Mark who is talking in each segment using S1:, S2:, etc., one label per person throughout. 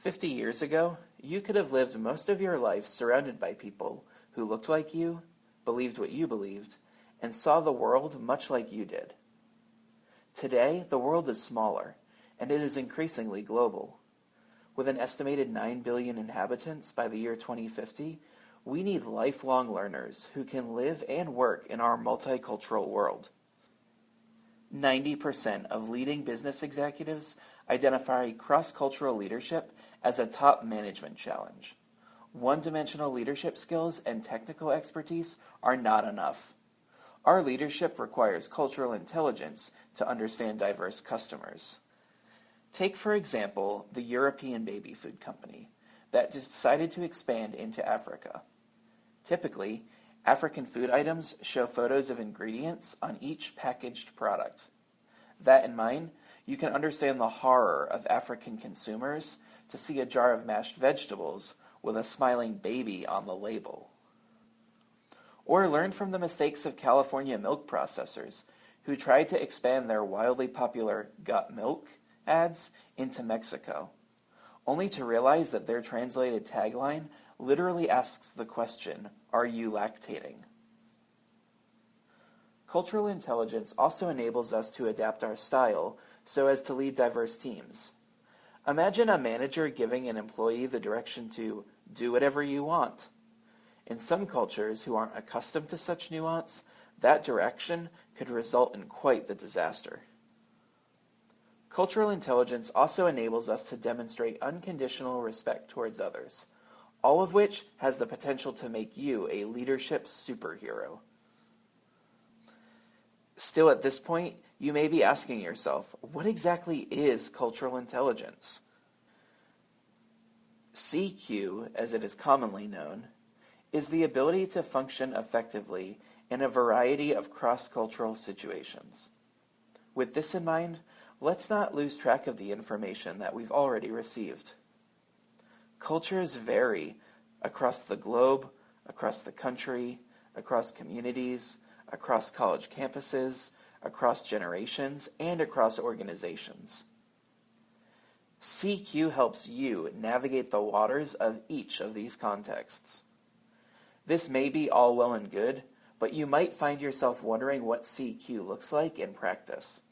S1: 50 years ago, you could have lived most of your life surrounded by people who looked like you, believed what you believed, and saw the world much like you did. Today, the world is smaller, and it is increasingly global. With an estimated 9 billion inhabitants by the year 2050, we need lifelong learners who can live and work in our multicultural world. 90% of leading business executives identify cross-cultural leadership as a top management challenge. One-dimensional leadership skills and technical expertise are not enough. Our leadership requires cultural intelligence to understand diverse customers. Take, for example, the European baby food company that decided to expand into Africa. Typically, African food items show photos of ingredients on each packaged product. That in mind, you can understand the horror of African consumers to see a jar of mashed vegetables with a smiling baby on the label. Or learn from the mistakes of California milk processors who tried to expand their wildly popular "Got Milk" ads into Mexico, only to realize that their translated tagline literally asks the question, "Are you lactating?" Cultural intelligence also enables us to adapt our style so as to lead diverse teams. Imagine a manager giving an employee the direction to do whatever you want. In some cultures who aren't accustomed to such nuance, that direction could result in quite the disaster. Cultural intelligence also enables us to demonstrate unconditional respect towards others, all of which has the potential to make you a leadership superhero. Still at this point, you may be asking yourself, what exactly is cultural intelligence? CQ, as it is commonly known, is the ability to function effectively in a variety of cross-cultural situations. With this in mind, let's not lose track of the information that we've already received. Cultures vary across the globe, across the country, across communities, across college campuses, across generations, and across organizations. CQ helps you navigate the waters of each of these contexts. This may be all well and good, but you might find yourself wondering what CQ looks like in practice.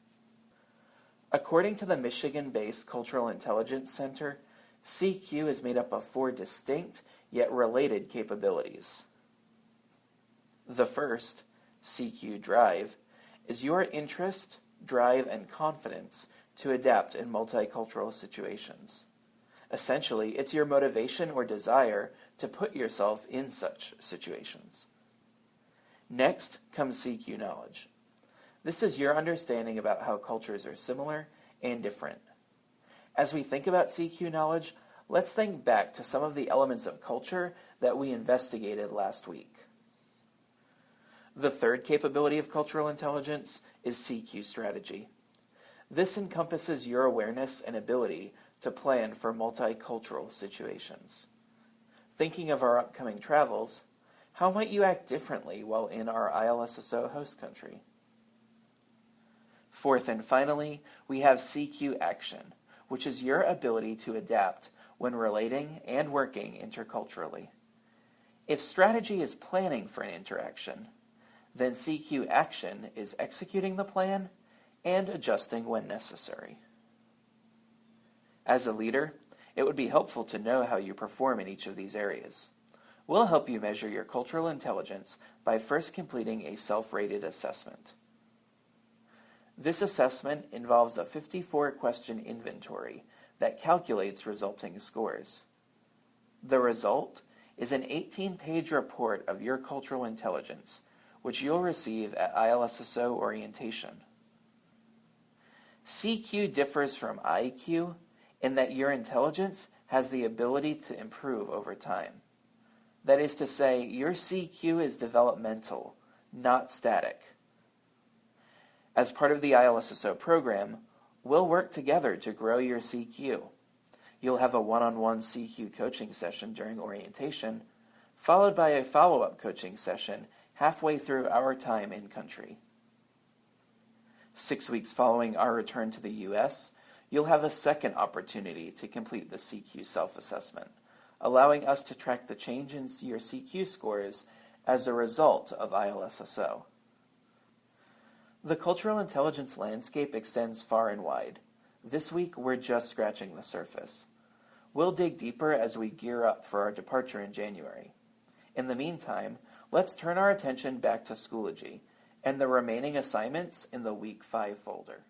S1: According to the Michigan-based Cultural Intelligence Center, CQ is made up of 4 distinct yet related capabilities. The first, CQ Drive, is your interest, drive, and confidence to adapt in multicultural situations. Essentially, it's your motivation or desire to put yourself in such situations. Next comes CQ Knowledge. This is your understanding about how cultures are similar and different. As we think about CQ Knowledge, let's think back to some of the elements of culture that we investigated last week. The third capability of cultural intelligence is CQ Strategy. This encompasses your awareness and ability to plan for multicultural situations. Thinking of our upcoming travels, how might you act differently while in our ILSSO host country? Fourth and finally, we have CQ Action, which is your ability to adapt when relating and working interculturally. If strategy is planning for an interaction, then CQ Action is executing the plan and adjusting when necessary. As a leader, it would be helpful to know how you perform in each of these areas. We'll help you measure your cultural intelligence by first completing a self-rated assessment. This assessment involves a 54-question inventory that calculates resulting scores. The result is an 18-page report of your cultural intelligence, which you'll receive at ILSSO orientation. CQ differs from IQ in that your intelligence has the ability to improve over time. That is to say, your CQ is developmental, not static. As part of the ILSSO program, we'll work together to grow your CQ. You'll have a one-on-one CQ coaching session during orientation, followed by a follow-up coaching session halfway through our time in country. 6 weeks following our return to the U.S., you'll have a second opportunity to complete the CQ self-assessment, allowing us to track the change in your CQ scores as a result of ILSSO. The cultural intelligence landscape extends far and wide. This week, we're just scratching the surface. We'll dig deeper as we gear up for our departure in January. In the meantime, let's turn our attention back to Schoology and the remaining assignments in the Week 5 folder.